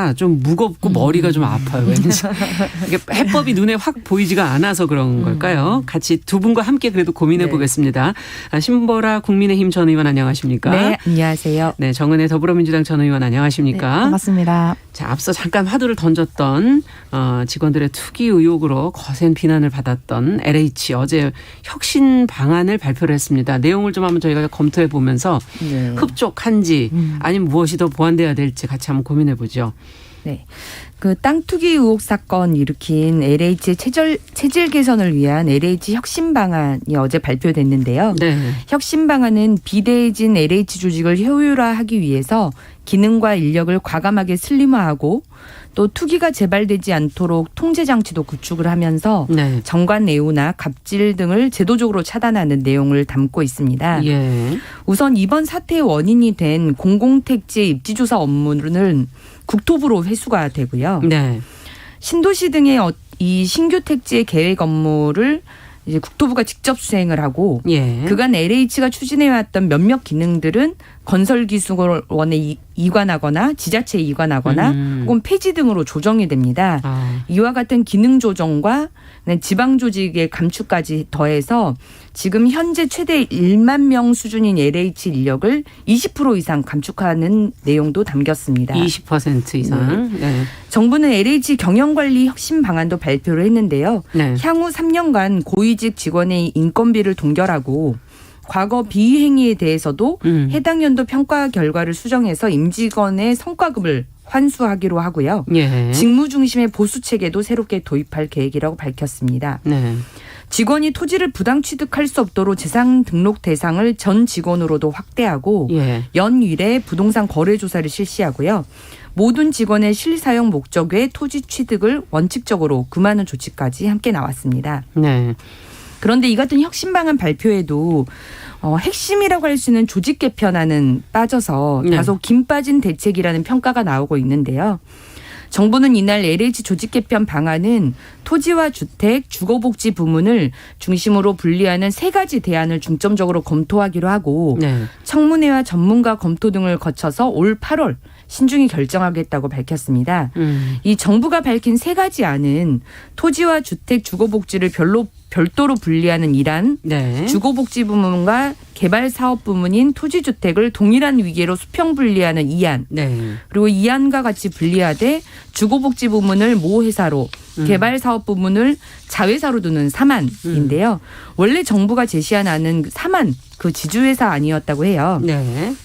자체가 좀 무겁고 머리가 좀 아파요. 왠지. 이게 해법이 눈에 확 보이지가 않아서 그런 걸까요? 같이 두 분과 함께 그래도 고민해 보겠습니다. 신보라 국민의힘 전 의원 안녕하십니까? 네, 안녕하세요. 네, 정은혜 더불어민주당 전 의원 안녕하십니까? 네, 반갑습니다. 자, 앞서 잠깐 화두를 던졌던 직원들의 투기 의혹으로 거센 비난을 받았던 LH 어제 혁신 방안을 발표를 했습니다. 내용을 좀 한번 저희가 검토해 보면서 흡족한지 아니면 무엇이 더 보완돼야 될지 같이 한번 고민해 보죠. 네. 그 땅 투기 의혹 사건 일으킨 LH의 체질 개선을 위한 LH 혁신 방안이 어제 발표됐는데요. 네. 혁신 방안은 비대해진 LH 조직을 효율화하기 위해서 기능과 인력을 과감하게 슬림화하고 또 투기가 재발되지 않도록 통제 장치도 구축을 하면서 정관 애우나 갑질 등을 제도적으로 차단하는 내용을 담고 있습니다. 예. 우선 이번 사태의 원인이 된 공공택지 입지조사 업무는 국토부로 회수가 되고요. 네. 신도시 등의 이 신규 택지의 계획 업무를 이제 국토부가 직접 수행을 하고 그간 LH가 추진해왔던 몇몇 기능들은 건설기술원에 이관하거나 지자체에 이관하거나 혹은 폐지 등으로 조정이 됩니다. 이와 같은 기능 조정과 지방조직의 감축까지 더해서 지금 현재 최대 1만 명 수준인 LH 인력을 20% 이상 감축하는 내용도 담겼습니다. 20% 이상. 네. 정부는 LH 경영관리 혁신 방안도 발표를 했는데요. 향후 3년간 고위직 직원의 인건비를 동결하고 과거 비행위에 대해서도 해당 연도 평가 결과를 수정해서 임직원의 성과급을 환수하기로 하고요. 직무 중심의 보수 체계도 새롭게 도입할 계획이라고 밝혔습니다. 직원이 토지를 부당 취득할 수 없도록 재산 등록 대상을 전 직원으로도 확대하고 연일에 부동산 거래 조사를 실시하고요. 모든 직원의 실사용 목적 외 토지 취득을 원칙적으로 금하는 조치까지 함께 나왔습니다. 그런데 이 같은 혁신 방안 발표에도 핵심이라고 할 수 있는 조직 개편안은 빠져서 다소 김 빠진 대책이라는 평가가 나오고 있는데요. 정부는 이날 LH 조직 개편 방안은 토지와 주택, 주거복지 부문을 중심으로 분리하는 3가지 대안을 중점적으로 검토하기로 하고 청문회와 전문가 검토 등을 거쳐서 올 8월 신중히 결정하겠다고 밝혔습니다. 이 정부가 밝힌 3가지 안은 토지와 주택, 주거복지를 별도로 분리하는 일안, 주거복지 부문과 개발사업 부문인 토지주택을 동일한 위계로 수평 분리하는 2안, 그리고 2안과 같이 분리하되 주거복지 부문을 모 회사로 개발사업 부문을 자회사로 두는 3안인데요. 원래 정부가 제시한 안은 3안, 그 지주회사 아니었다고 해요.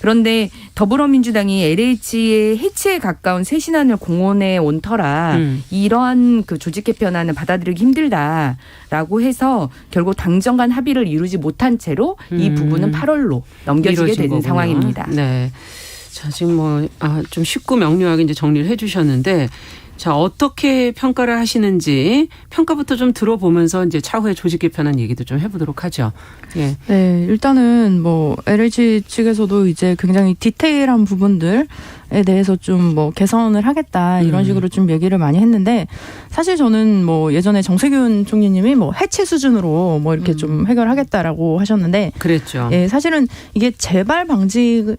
그런데 더불어민주당이 LH의 해체에 가까운 쇄신안을 공언해 온 터라 이러한 그 조직 개편안을 받아들이기 힘들다라고 해서 결국 당정 간 합의를 이루지 못한 채로 이 부분은 8월로 넘겨지게 되는 거군요. 상황입니다. 네. 자, 지금 좀 쉽고 명료하게 이제 정리를 해 주셨는데 자, 어떻게 평가를 하시는지 평가부터 좀 들어보면서 이제 차후에 조직 개편한 얘기도 좀 해보도록 하죠. 네, 일단은 LH 측에서도 이제 굉장히 디테일한 부분들에 대해서 좀 개선을 하겠다 이런 식으로 좀 얘기를 많이 했는데 사실 저는 예전에 정세균 총리님이 해체 수준으로 이렇게 좀 해결하겠다라고 하셨는데 그랬죠. 사실은 이게 재발 방지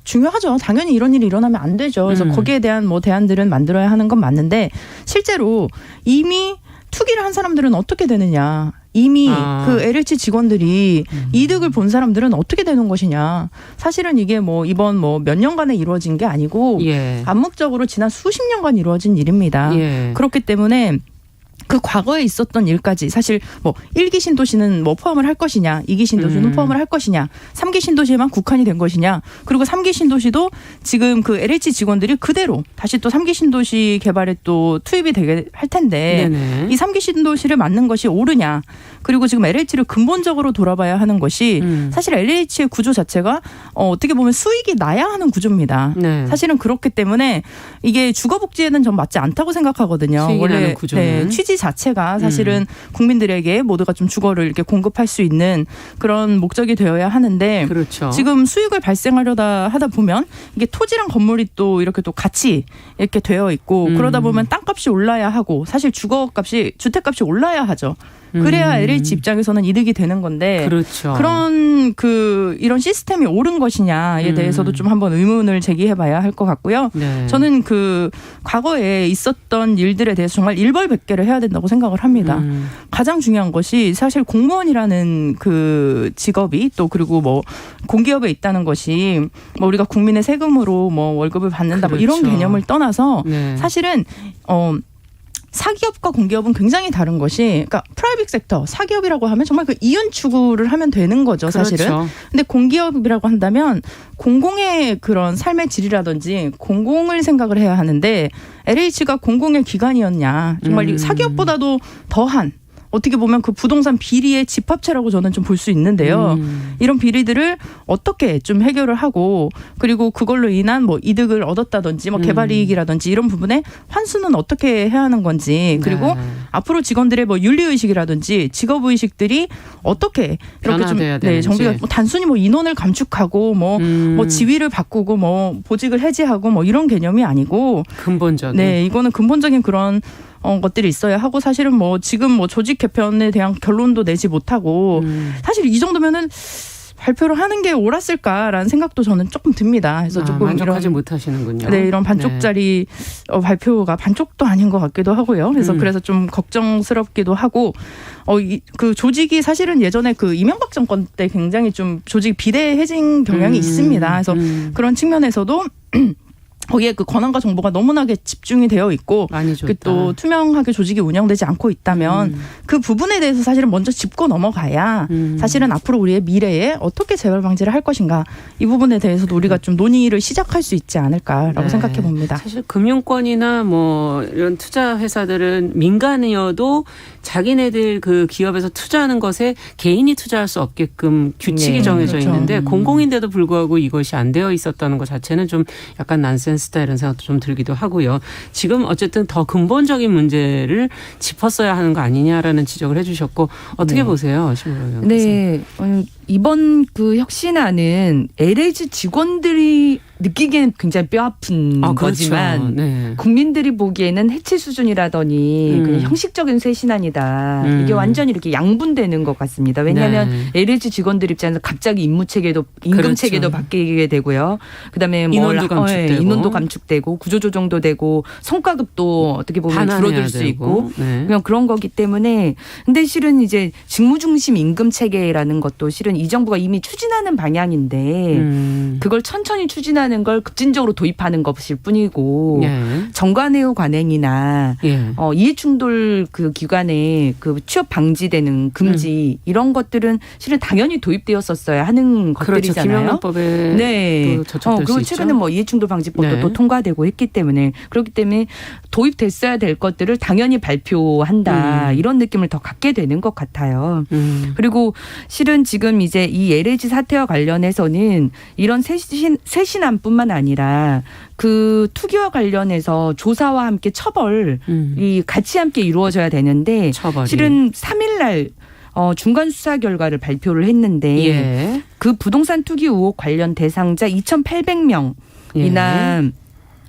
중요하죠. 당연히 이런 일이 일어나면 안 되죠. 그래서 거기에 대한 대안들은 만들어야 하는 건 맞는데 실제로 이미 투기를 한 사람들은 어떻게 되느냐. 이미 그 LH 직원들이 이득을 본 사람들은 어떻게 되는 것이냐. 사실은 이게 이번 몇 년간에 이루어진 게 아니고 암묵적으로 지난 수십 년간 이루어진 일입니다. 그렇기 때문에 그 과거에 있었던 일까지 사실 1기 신도시는 포함을 할 것이냐, 2기 신도시는 포함을 할 것이냐, 3기 신도시에만 국한이 된 것이냐, 그리고 3기 신도시도 지금 그 LH 직원들이 그대로 다시 또 3기 신도시 개발에 또 투입이 되게 할 텐데 이 3기 신도시를 맞는 것이 옳으냐, 그리고 지금 LH를 근본적으로 돌아봐야 하는 것이 사실 LH의 구조 자체가 어떻게 보면 수익이 나야 하는 구조입니다. 사실은 그렇기 때문에 이게 주거복지에는 전 맞지 않다고 생각하거든요. 원래 취지 자체가 사실은 국민들에게 모두가 좀 주거를 이렇게 공급할 수 있는 그런 목적이 되어야 하는데 지금 수익을 발생하려다 하다 보면 이게 토지랑 건물이 또 이렇게 또 같이 이렇게 되어 있고 그러다 보면 땅값이 올라야 하고 사실 주택값이 올라야 하죠. 그래야 LH 입장에서는 이득이 되는 건데 그렇죠. 그런 이런 시스템이 옳은 것이냐에 대해서도 좀 한번 의문을 제기해봐야 할 것 같고요. 네. 저는 과거에 있었던 일들에 대해서 정말 일벌백계를 해야 된다고 생각을 합니다. 가장 중요한 것이 사실 공무원이라는 직업이 또 그리고 뭐 공기업에 있다는 것이 뭐 우리가 국민의 세금으로 뭐 월급을 받는다 그렇죠. 뭐 이런 개념을 떠나서 네. 사실은 사기업과 공기업은 굉장히 다른 것이, 그러니까 프라이빗 섹터, 사기업이라고 하면 정말 이윤 추구를 하면 되는 거죠, 사실은. 그렇죠. 근데 공기업이라고 한다면 공공의 그런 삶의 질이라든지 공공을 생각을 해야 하는데 LH가 공공의 기관이었냐. 정말 사기업보다도 더한 어떻게 보면 부동산 비리의 집합체라고 저는 좀 볼 수 있는데요. 이런 비리들을 어떻게 좀 해결을 하고 그리고 그걸로 인한 뭐 이득을 얻었다든지 뭐 개발 이익이라든지 이런 부분에 환수는 어떻게 해야 하는 건지 그리고 앞으로 직원들의 뭐 윤리의식이라든지 직업의식들이 어떻게 이렇게 좀 정비가 단순히 뭐 인원을 감축하고 뭐 지위를 바꾸고 뭐 보직을 해지하고 뭐 이런 개념이 아니고 근본적인. 이거는 근본적인 그런 것들이 있어야 하고 사실은 뭐 지금 뭐 조직 개편에 대한 결론도 내지 못하고 사실 이 정도면은 발표를 하는 게 옳았을까라는 생각도 저는 조금 듭니다. 그래서 조금 만족하지 못하시는군요. 네, 이런 반쪽짜리 발표가 반쪽도 아닌 것 같기도 하고요. 그래서 좀 걱정스럽기도 하고 그 조직이 사실은 예전에 이명박 정권 때 굉장히 좀 조직 비대해진 경향이 있습니다. 그래서 그런 측면에서도 거기에 권한과 정보가 너무나게 집중이 되어 있고 또 투명하게 조직이 운영되지 않고 있다면 그 부분에 대해서 사실은 먼저 짚고 넘어가야 사실은 앞으로 우리의 미래에 어떻게 재발 방지를 할 것인가 이 부분에 대해서도 우리가 좀 논의를 시작할 수 있지 않을까라고 생각해 봅니다. 사실 금융권이나 뭐 이런 투자 회사들은 민간이어도 자기네들 기업에서 투자하는 것에 개인이 투자할 수 없게끔 규칙이 정해져 있는데 공공인데도 불구하고 이것이 안 되어 있었다는 것 자체는 좀 약간 난센스다 이런 생각도 좀 들기도 하고요. 지금 어쨌든 더 근본적인 문제를 짚었어야 하는 거 아니냐라는 지적을 해 주셨고 어떻게 보세요? 심으로 네. 이번 혁신안은 LH 직원들이 느끼기에는 굉장히 뼈아픈 거지만 네. 국민들이 보기에는 해치 수준이라더니 그냥 형식적인 쇄신안이다. 이게 완전히 이렇게 양분되는 것 같습니다. 왜냐하면 LH 직원들 입장에서 갑자기 임금 체계도 바뀌게 되고요. 그다음에 인원도 감축되고 구조조정도 되고 성과급도 어떻게 보면 줄어들 수 있고 그냥 그런 거기 때문에 근데 실은 이제 직무중심 임금 체계라는 것도 실은 이 정부가 이미 추진하는 방향인데 그걸 천천히 추진하는 걸 급진적으로 도입하는 것일 뿐이고 정관예우 관행이나 이해충돌 기관에 취업 방지되는 금지 이런 것들은 실은 당연히 도입되었었어야 하는 것들이잖아요. 김영란법에 저촉될 수 그리고 있죠. 최근에 뭐 이해충돌 방지법도 또 통과되고 했기 때문에 그렇기 때문에 도입됐어야 될 것들을 당연히 발표한다 이런 느낌을 더 갖게 되는 것 같아요. 그리고 실은 지금 이제 이 LH 사태와 관련해서는 이런 쇄신안뿐만 아니라 투기와 관련해서 조사와 함께 처벌이 같이 함께 이루어져야 되는데 실은 3일날 중간 수사 결과를 발표를 했는데 그 부동산 투기 의혹 관련 대상자 2,800명이나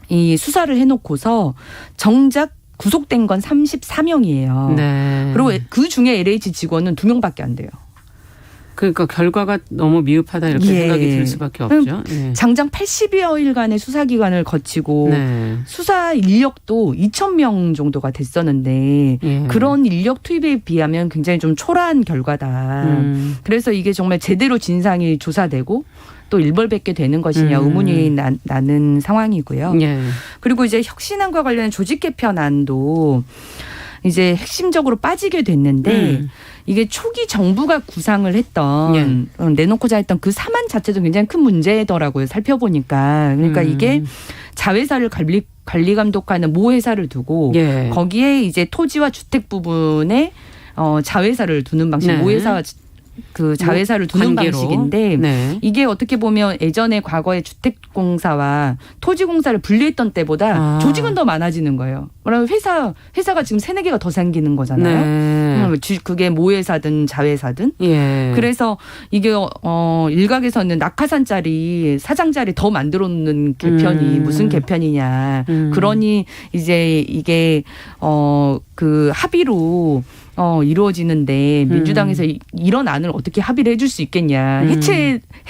이 수사를 해놓고서 정작 구속된 건 34명이에요. 그리고 그 중에 LH 직원은 2명밖에 안 돼요. 그러니까 결과가 너무 미흡하다 이렇게 생각이 들 수밖에 없죠. 장장 80여일간의 수사기간을 거치고 수사 인력도 2,000명 정도가 됐었는데 그런 인력 투입에 비하면 굉장히 좀 초라한 결과다. 그래서 이게 정말 제대로 진상이 조사되고 또 일벌백계 되는 것이냐 의문이 나는 상황이고요. 그리고 이제 혁신안과 관련된 조직 개편안도 이제 핵심적으로 빠지게 됐는데 이게 초기 정부가 구상을 했던 내놓고자 했던 그 사안 자체도 굉장히 큰 문제더라고요. 살펴보니까. 그러니까 이게 자회사를 관리 감독하는 모회사를 두고 거기에 이제 토지와 주택 부분에 자회사를 두는 방식 모회사 자회사를 두는 방식인데 이게 어떻게 보면 예전에 과거에 주택공사와 토지공사를 분리했던 때보다 조직은 더 많아지는 거예요. 뭐라면 회사가 지금 3-4개가 더 생기는 거잖아요. 그게 모회사든 자회사든. 예. 그래서 이게 일각에서는 낙하산짜리 사장짜리 더 만들어 놓는 개편이 무슨 개편이냐. 그러니 이제 이게 그 합의로 이루어지는데 민주당에서 이런 안을 어떻게 합의를 해줄 수 있겠냐.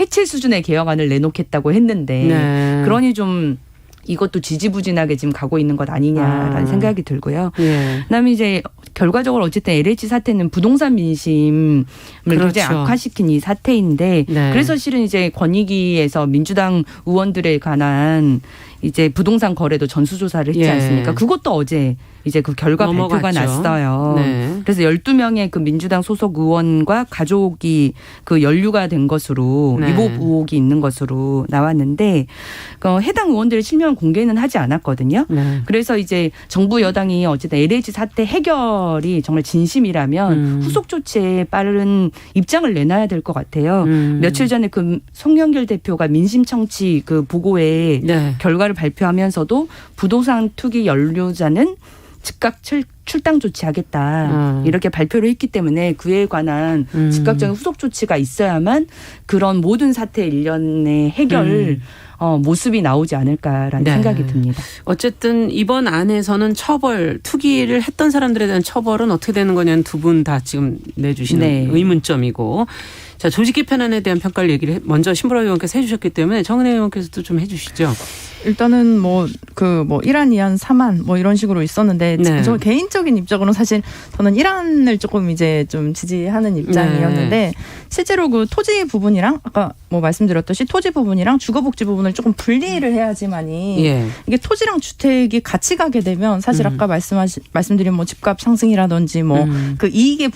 해체 수준의 개혁안을 내놓겠다고 했는데 네. 그러니 좀 이것도 지지부진하게 지금 가고 있는 것 아니냐라는 생각이 들고요. 예. 그다음에 이제 결과적으로 어쨌든 LH 사태는 부동산 민심을 그렇죠. 굉장히 악화시킨 이 사태인데 네. 그래서 실은 이제 권익위에서 민주당 의원들에 관한 이제 부동산 거래도 전수조사를 했지 않습니까? 그것도 어제 이제 그 결과 넘어갔죠. 발표가 났어요. 네. 그래서 12명의 그 민주당 소속 의원과 가족이 그 연루가 된 것으로 위법 의혹이 있는 것으로 나왔는데 해당 의원들의 실명 공개는 하지 않았거든요. 네. 그래서 이제 정부 여당이 어쨌든 LH 사태 해결이 정말 진심이라면 후속 조치에 빠른 입장을 내놔야 될 것 같아요. 며칠 전에 그 송영길 대표가 민심청취 그 보고에 결과를 발표하면서도 부동산 투기 연루자는 즉각 출당 조치하겠다. 이렇게 발표를 했기 때문에 그에 관한 즉각적인 후속 조치가 있어야만 그런 모든 사태 일련의 해결 모습이 나오지 않을까라는 생각이 듭니다. 어쨌든 이번 안에서는 투기를 했던 사람들에 대한 처벌은 어떻게 되는 거냐는 두 분 다 지금 내주시는 의문점이고. 자, 조직 개편안에 대한 평가를 얘기를 먼저 신보라 의원께서 해주셨기 때문에 정은혜 의원께서도 좀 해주시죠. 일단은 일안, 이안, 삼안 이런 식으로 있었는데 저 개인적인 입장으로는 사실 저는 1안을 조금 이제 좀 지지하는 입장이었는데 실제로 그 토지 부분이랑 아까 말씀드렸듯이 토지 부분이랑 주거복지 부분을 조금 분리를 해야지만이 이게 토지랑 주택이 같이 가게 되면 사실 아까 말씀드린 집값 상승이라든지 그 이익의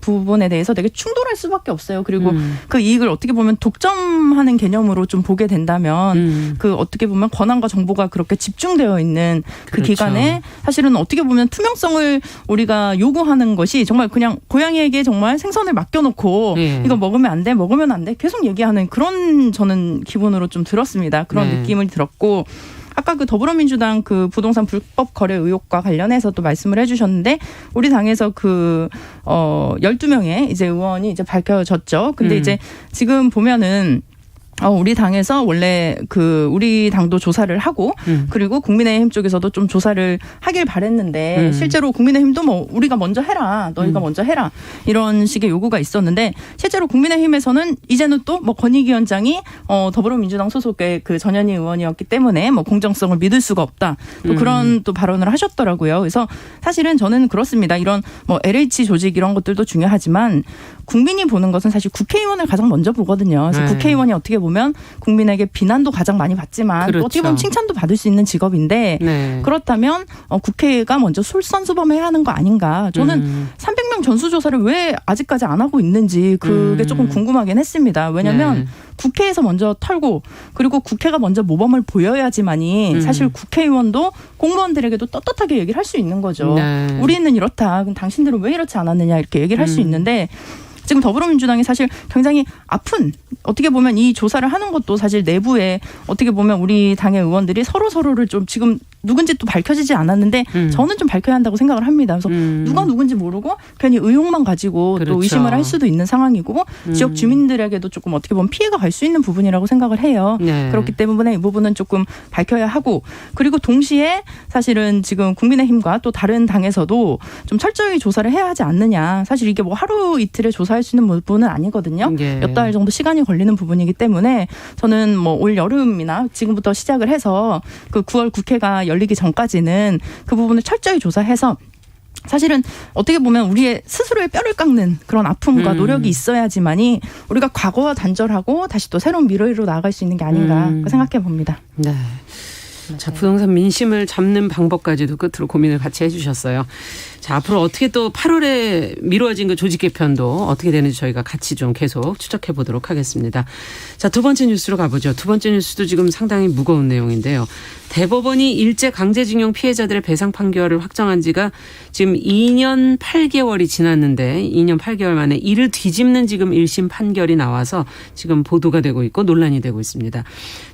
부분에 대해서 되게 충돌할 수밖에 없어요. 그리고 그 이익을 어떻게 보면 독점하는 개념으로 좀 보게 된다면 그 어떻게 보면 권한과 정보가 그렇게 집중되어 있는 그 기간에 사실은 어떻게 보면 투명성을 우리가 요구하는 것이 정말 그냥 고양이에게 정말 생선을 맡겨놓고 이거 먹으면 안 돼, 먹으면 안 돼 계속 얘기하는 그런 저는 기분으로 좀 들었습니다. 그런 느낌을 들었고 아까 그 더불어민주당 그 부동산 불법 거래 의혹과 관련해서도 말씀을 해주셨는데 우리 당에서 12명의 이제 의원이 이제 밝혀졌죠. 근데 이제 지금 보면은 우리 당에서 원래 우리 당도 조사를 하고 그리고 국민의힘 쪽에서도 좀 조사를 하길 바랬는데 실제로 국민의힘도 우리가 먼저 해라, 너희가 먼저 해라 이런 식의 요구가 있었는데 실제로 국민의힘에서는 이제는 또 권익위원장이 더불어민주당 소속의 그 전현희 의원이었기 때문에 공정성을 믿을 수가 없다 또 그런 또 발언을 하셨더라고요. 그래서 사실은 저는 그렇습니다. 이런 LH 조직 이런 것들도 중요하지만 국민이 보는 것은 사실 국회의원을 가장 먼저 보거든요. 그래서 국회의원이 어떻게 보면 국민에게 비난도 가장 많이 받지만 또 어떻게 보면 칭찬도 받을 수 있는 직업인데 그렇다면 국회가 먼저 솔선수범해야 하는 거 아닌가. 저는 300명 전수조사를 왜 아직까지 안 하고 있는지 그게 조금 궁금하긴 했습니다. 왜냐하면 국회에서 먼저 털고 그리고 국회가 먼저 모범을 보여야지만이 사실 국회의원도 공무원들에게도 떳떳하게 얘기를 할 수 있는 거죠. 우리는 이렇다. 그럼 당신들은 왜 이렇지 않았느냐 이렇게 얘기를 할 수 있는데 지금 더불어민주당이 사실 굉장히 아픈 어떻게 보면 이 조사를 하는 것도 사실 내부에 어떻게 보면 우리 당의 의원들이 서로를 좀 지금 누군지 또 밝혀지지 않았는데 저는 좀 밝혀야 한다고 생각을 합니다. 그래서 누가 누군지 모르고 괜히 의혹만 가지고 또 의심을 할 수도 있는 상황이고 지역 주민들에게도 조금 어떻게 보면 피해가 갈 수 있는 부분이라고 생각을 해요. 그렇기 때문에 이 부분은 조금 밝혀야 하고 그리고 동시에 사실은 지금 국민의힘과 또 다른 당에서도 좀 철저히 조사를 해야 하지 않느냐. 사실 이게 하루 이틀에 조사할 수 있는 부분은 아니거든요. 몇 달 정도 시간이 걸리는 부분이기 때문에 저는 올 여름이나 지금부터 시작을 해서 그 9월 국회가 열리기 전까지는 그 부분을 철저히 조사해서 사실은 어떻게 보면 우리의 스스로의 뼈를 깎는 그런 아픔과 노력이 있어야지만이 우리가 과거와 단절하고 다시 또 새로운 미래로 나아갈 수 있는 게 아닌가 생각해 봅니다. 네. 자, 부동산 민심을 잡는 방법까지도 끝으로 고민을 같이 해주셨어요. 자, 앞으로 어떻게 또 8월에 미뤄진 그 조직 개편도 어떻게 되는지 저희가 같이 좀 계속 추적해 보도록 하겠습니다. 자, 두 번째 뉴스로 가보죠. 두 번째 뉴스도 지금 상당히 무거운 내용인데요. 대법원이 일제 강제징용 피해자들의 배상 판결을 확정한 지가 지금 2년 8개월이 지났는데 2년 8개월 만에 이를 뒤집는 지금 1심 판결이 나와서 지금 보도가 되고 있고 논란이 되고 있습니다.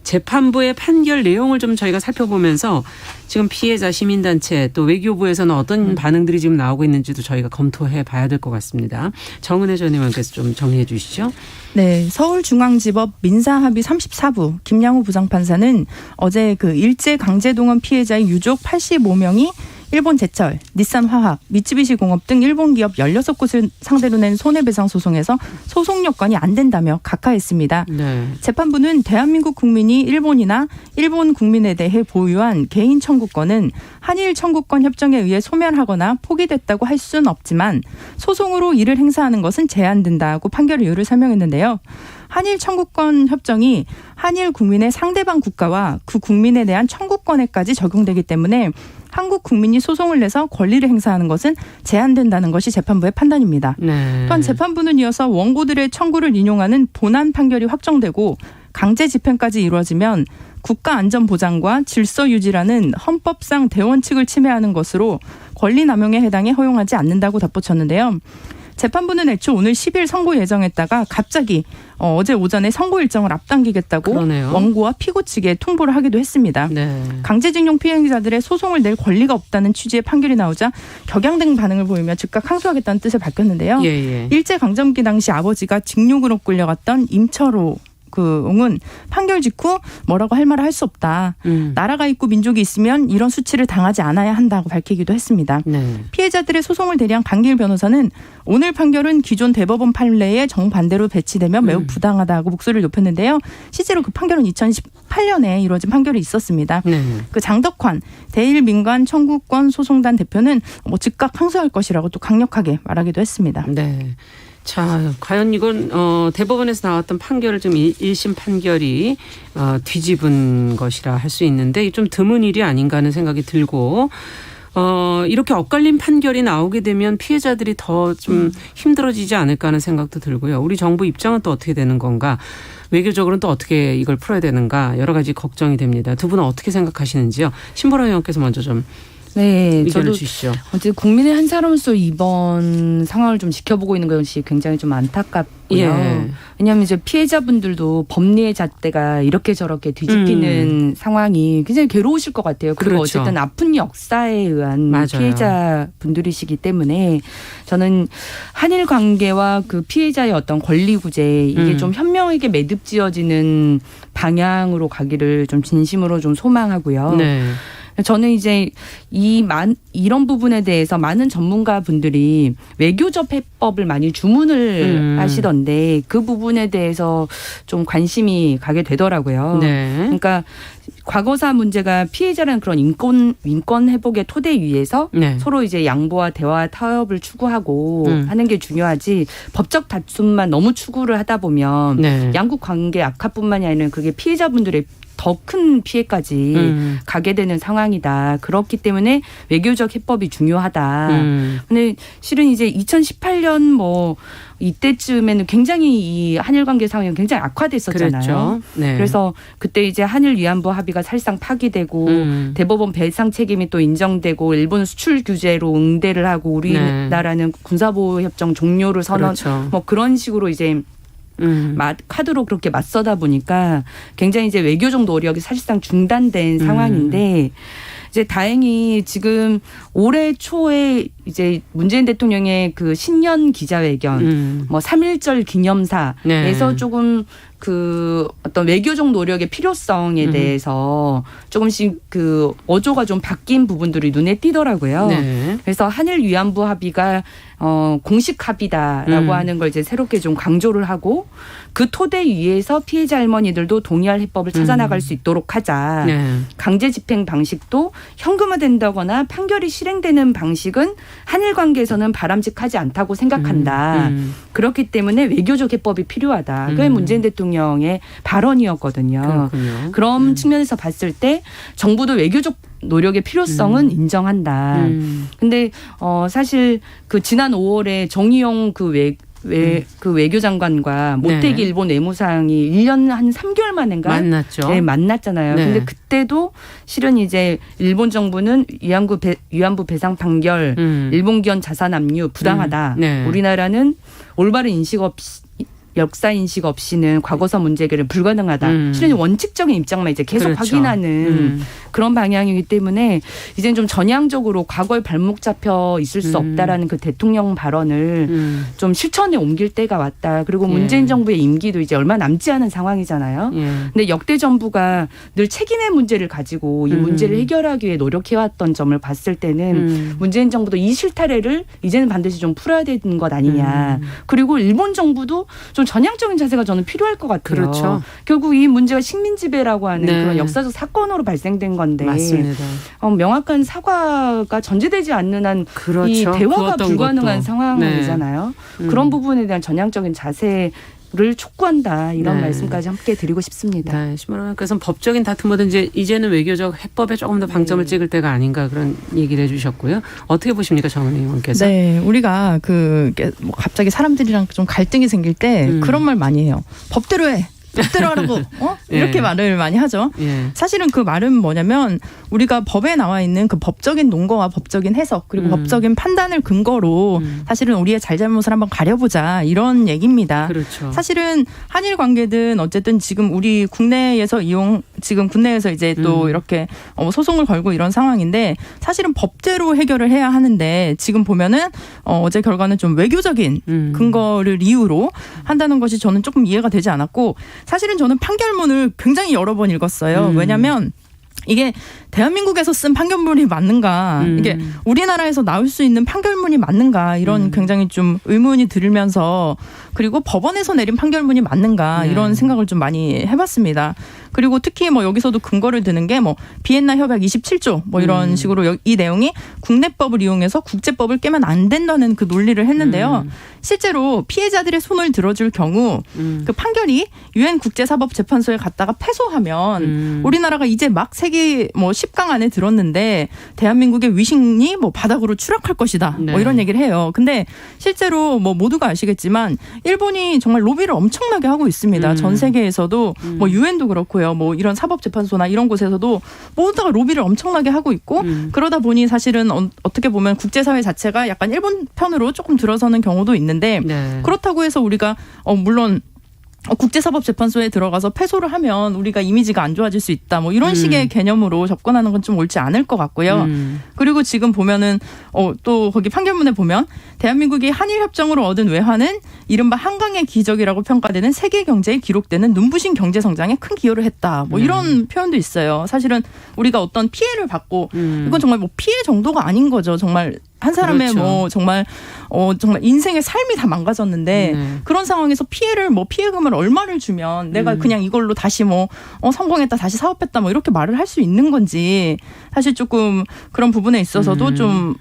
재판부의 판결 내용을 좀 저희가 살펴보면서 지금 피해자 시민단체 또 외교부에서는 어떤 반응들이 지금 나오고 있는지도 저희가 검토해 봐야 될 것 같습니다. 정은혜 전 의원께서 좀 정리해 주시죠. 네, 서울중앙지법 민사합의 34부 김양호 부장판사는 어제 그 일제강제동원 피해자의 유족 85명이 일본 제철, 닛산화학, 미쯔비시공업 등 일본 기업 16곳을 상대로 낸 손해배상 소송에서 소송 요건이 안 된다며 각하했습니다. 네. 재판부는 대한민국 국민이 일본이나 일본 국민에 대해 보유한 개인 청구권은 한일 청구권 협정에 의해 소멸하거나 포기됐다고 할 수는 없지만 소송으로 이를 행사하는 것은 제한된다고 판결 이유를 설명했는데요. 한일 청구권 협정이 한일 국민의 상대방 국가와 그 국민에 대한 청구권에까지 적용되기 때문에 한국 국민이 소송을 내서 권리를 행사하는 것은 제한된다는 것이 재판부의 판단입니다. 네. 또한 재판부는 이어서 원고들의 청구를 인용하는 본안 판결이 확정되고 강제 집행까지 이루어지면 국가안전보장과 질서유지라는 헌법상 대원칙을 침해하는 것으로 권리남용에 해당해 허용하지 않는다고 덧붙였는데요. 재판부는 애초 오늘 10일 선고 예정했다가 갑자기 어제 오전에 선고 일정을 앞당기겠다고 그러네요. 원고와 피고 측에 통보를 하기도 했습니다. 네. 강제징용 피해자들의 소송을 낼 권리가 없다는 취지의 판결이 나오자 격양된 반응을 보이며 즉각 항소하겠다는 뜻을 밝혔는데요. 일제강점기 당시 아버지가 징용으로 끌려갔던 임철호 은 판결 직후 뭐라고 할 말을 할 수 없다. 나라가 있고 민족이 있으면 이런 수치를 당하지 않아야 한다고 밝히기도 했습니다. 네. 피해자들의 소송을 대리한 강기일 변호사는 오늘 판결은 기존 대법원 판례에 정반대로 배치되며 매우 부당하다고 목소리를 높였는데요. 실제로 그 판결은 2018년에 이루어진 판결이 있었습니다. 네. 그 장덕환 대일민간 청구권 소송단 대표는 즉각 항소할 것이라고 또 강력하게 말하기도 했습니다. 네. 자, 과연 이건 대법원에서 나왔던 판결을 좀 1심 판결이 뒤집은 것이라 할 수 있는데 좀 드문 일이 아닌가 하는 생각이 들고 이렇게 엇갈린 판결이 나오게 되면 피해자들이 더 좀 힘들어지지 않을까 하는 생각도 들고요. 우리 정부 입장은 또 어떻게 되는 건가? 외교적으로는 또 어떻게 이걸 풀어야 되는가? 여러 가지 걱정이 됩니다. 두 분은 어떻게 생각하시는지요? 신보라 의원께서 먼저 좀. 네, 저도 주시죠. 어제 국민의 한 사람으로서 이번 상황을 좀 지켜보고 있는 것이 굉장히 좀 안타깝고요. 예. 왜냐하면 이제 피해자분들도 법리의 잣대가 이렇게 저렇게 뒤집히는 상황이 굉장히 괴로우실 것 같아요. 그리고 그렇죠. 어쨌든 아픈 역사에 의한 맞아요. 피해자분들이시기 때문에 저는 한일 관계와 그 피해자의 어떤 권리 구제 이게 좀 현명하게 매듭지어지는 방향으로 가기를 좀 진심으로 좀 소망하고요. 네. 저는 이제 이런 부분에 대해서 많은 전문가분들이 외교적 해법을 많이 주문을 하시던데 그 부분에 대해서 좀 관심이 가게 되더라고요. 네. 그러니까 과거사 문제가 피해자라는 그런 인권 회복의 토대 위에서 네. 서로 이제 양보와 대화 타협을 추구하고 하는 게 중요하지 법적 다툼만 너무 추구를 하다 보면 네. 양국 관계 악화뿐만이 아니라 그게 피해자분들의 더 큰 피해까지 가게 되는 상황이다. 그렇기 때문에 외교적 해법이 중요하다. 근데 실은 이제 2018년 이때쯤에는 굉장히 이 한일 관계 상황이 굉장히 악화됐었잖아요. 그렇죠. 네. 그래서 그때 이제 한일 위안부 합의가 사실상 파기되고 대법원 배상 책임이 또 인정되고 일본 수출 규제로 응대를 하고 우리나라는 군사보호 협정 종료를 선언 그렇죠. 그런 식으로 이제 카드로 그렇게 맞서다 보니까 굉장히 이제 외교적 노력이 사실상 중단된 상황인데 이제 다행히 지금 올해 초에 이제 문재인 대통령의 그 신년 기자회견 3.1절 기념사에서 네. 조금 그 어떤 외교적 노력의 필요성에 대해서 조금씩 그 어조가 좀 바뀐 부분들이 눈에 띄더라고요. 네. 그래서 한일 위안부 합의가 공식 합의다라고 하는 걸 이제 새롭게 좀 강조를 하고 그 토대 위에서 피해자 할머니들도 동의할 해법을 찾아나갈 수 있도록 하자. 네. 강제 집행 방식도 현금화된다거나 판결이 실행되는 방식은 한일 관계에서는 바람직하지 않다고 생각한다. 그렇기 때문에 외교적 해법이 필요하다. 그게 문재인 대통령의 발언이었거든요. 그렇군요. 그런 측면에서 봤을 때 정부도 외교적 노력의 필요성은 인정한다. 근데 사실 그 지난 5월에 정의용 그 외교장관과 모태기 네. 일본 외무상이 1년 한 3개월 만인가 만났죠. 네, 만났잖아요. 네. 근데 그때도 실은 이제 일본 정부는 위안부 배상 판결, 일본 기원 자산 압류 부당하다. 네. 우리나라는 올바른 역사 인식 없이는 과거사 문제 해결은 불가능하다. 실은 원칙적인 입장만 이제 계속 그렇죠. 확인하는 그런 방향이기 때문에 이제는 좀 전향적으로 과거에 발목 잡혀 있을 수 없다라는 그 대통령 발언을 좀 실천에 옮길 때가 왔다. 그리고 문재인 정부의 임기도 이제 얼마 남지 않은 상황이잖아요. 근데 역대 정부가 늘 책임의 문제를 가지고 이 문제를 해결하기 위해 노력해왔던 점을 봤을 때는 문재인 정부도 이 실타래를 이제는 반드시 좀 풀어야 되는 것 아니냐. 그리고 일본 정부도 좀 전향적인 자세가 저는 필요할 것 같아요. 그렇죠. 결국 이 문제가 식민지배라고 하는 그런 역사적 사건으로 발생된 건데 맞습니다. 명확한 사과가 전제되지 않는 한 이 대화가 불가능한 상황이잖아요. 그런 부분에 대한 전향적인 자세를 촉구한다. 이런 말씀까지 함께 드리고 싶습니다. 네, 신문학께서는 법적인 다툼보다는 이제는 외교적 해법에 조금 더 방점을 찍을 때가 아닌가 그런 얘기를 해주셨고요. 어떻게 보십니까, 정은 의원께서? 네, 우리가 뭐 갑자기 사람들이랑 좀 갈등이 생길 때 그런 말 많이 해요. 법대로 해. 법대로 하라고 이렇게 말을 많이 하죠. 사실은 그 말은 뭐냐면 우리가 법에 나와 있는 그 법적인 논거와 법적인 해석 그리고 법적인 판단을 근거로 사실은 우리의 잘잘못을 한번 가려보자 이런 얘기입니다. 그렇죠. 사실은 한일 관계든 어쨌든 지금 우리 국내에서 지금 국내에서 이제 또 이렇게 소송을 걸고 이런 상황인데 사실은 법대로 해결을 해야 하는데 지금 보면은 어제 결과는 좀 외교적인 근거를 이유로 한다는 것이 저는 조금 이해가 되지 않았고 사실은 저는 판결문을 굉장히 여러 번 읽었어요. 왜냐하면 이게 대한민국에서 쓴 판결문이 맞는가 이게 우리나라에서 나올 수 있는 판결문이 맞는가 이런 굉장히 좀 의문이 들면서 그리고 법원에서 내린 판결문이 맞는가 이런 생각을 좀 많이 해봤습니다. 그리고 특히 뭐 여기서도 근거를 드는 게 뭐 비엔나 협약 27조 뭐 이런 식으로 이 내용이 국내법을 이용해서 국제법을 깨면 안 된다는 그 논리를 했는데요. 실제로 피해자들의 손을 들어줄 경우 그 판결이 유엔 국제사법재판소에 갔다가 패소하면 우리나라가 이제 막 세계 뭐 10강 안에 들었는데 대한민국의 위신이 뭐 바닥으로 추락할 것이다. 뭐 이런 얘기를 해요. 근데 실제로 뭐 모두가 아시겠지만 일본이 정말 로비를 엄청나게 하고 있습니다. 전 세계에서도 뭐 유엔도 그렇고요. 뭐 이런 사법재판소나 이런 곳에서도 모두가 로비를 엄청나게 하고 있고 그러다 보니 사실은 어떻게 보면 국제사회 자체가 약간 일본 편으로 조금 들어서는 경우도 있는데 그렇다고 해서 우리가 물론 국제사법재판소에 들어가서 패소를 하면 우리가 이미지가 안 좋아질 수 있다. 뭐 이런 식의 개념으로 접근하는 건 좀 옳지 않을 것 같고요. 그리고 지금 보면은 또 거기 판결문에 보면 대한민국이 한일협정으로 얻은 외환은 이른바 한강의 기적이라고 평가되는 세계 경제에 기록되는 눈부신 경제 성장에 큰 기여를 했다. 뭐 이런 표현도 있어요. 사실은 우리가 어떤 피해를 받고 이건 정말 뭐 피해 정도가 아닌 거죠. 정말 한 사람의 뭐 정말 인생의 삶이 다 망가졌는데 그런 상황에서 피해금을 얼마를 주면 내가 그냥 이걸로 다시 성공했다 다시 사업했다 뭐 이렇게 말을 할 수 있는 건지 사실 조금 그런 부분에 있어서도 좀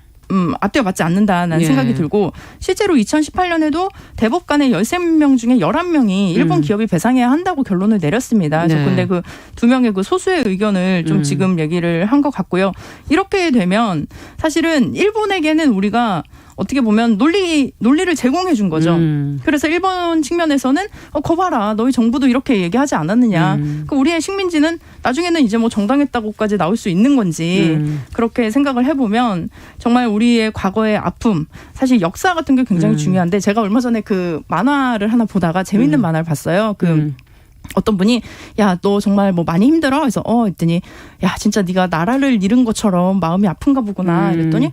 앞뒤가 맞지 않는다는 생각이 들고 실제로 2018년에도 대법관의 13명 중에 11명이 일본 기업이 배상해야 한다고 결론을 내렸습니다. 그래서 근데 그 2명의 그 소수의 의견을 좀 지금 얘기를 한 것 같고요. 이렇게 되면 사실은 일본에게는 우리가 어떻게 보면 논리를 제공해 준 거죠. 그래서 일본 측면에서는 거 봐라. 너희 정부도 이렇게 얘기하지 않았느냐. 그 우리의 식민지는 나중에는 이제 뭐 정당했다고까지 나올 수 있는 건지 그렇게 생각을 해보면 정말 우리의 과거의 아픔 사실 역사 같은 게 굉장히 중요한데 제가 얼마 전에 그 만화를 하나 보다가 재밌는 만화를 봤어요. 어떤 분이 야 너 정말 뭐 많이 힘들어? 그래서 했더니 야 진짜 네가 나라를 잃은 것처럼 마음이 아픈가 보구나 이랬더니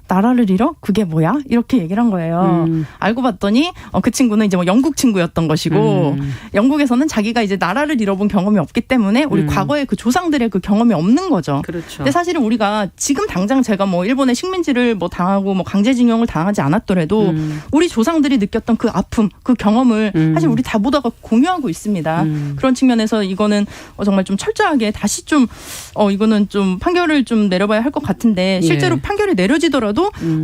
나라를 잃어? 그게 뭐야? 이렇게 얘기를 한 거예요. 알고 봤더니 그 친구는 이제 뭐 영국 친구였던 것이고 영국에서는 자기가 이제 나라를 잃어본 경험이 없기 때문에 우리 과거의 그 조상들의 그 경험이 없는 거죠. 그렇죠. 근데 사실은 우리가 지금 당장 제가 뭐 일본의 식민지를 뭐 당하고 뭐 강제징용을 당하지 않았더라도 우리 조상들이 느꼈던 그 아픔, 그 경험을 사실 우리 다 모두가 공유하고 있습니다. 그런 측면에서 이거는 정말 좀 철저하게 다시 좀 이거는 좀 판결을 좀 내려봐야 할 것 같은데 실제로 판결이 내려지더라도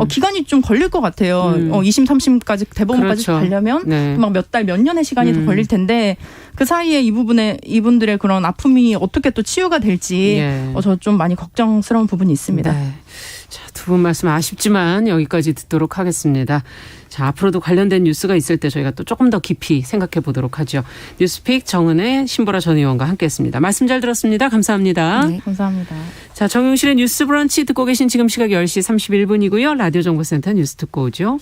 기간이 좀 걸릴 것 같아요. 2심, 3심까지 대법원까지 가려면 막 몇 달, 몇 년의 시간이 더 걸릴 텐데 그 사이에 이분들의 그런 아픔이 어떻게 또 치유가 될지 저 좀 많이 걱정스러운 부분이 있습니다. 네. 자, 두 분 말씀 아쉽지만 여기까지 듣도록 하겠습니다. 자, 앞으로도 관련된 뉴스가 있을 때 저희가 또 조금 더 깊이 생각해 보도록 하죠. 뉴스픽 정은혜 신보라 전 의원과 함께했습니다. 말씀 잘 들었습니다. 감사합니다. 네, 감사합니다. 자, 정용실의 뉴스 브런치 듣고 계신 지금 시각 10시 31분이고요. 라디오 정보센터 뉴스 듣고 오죠.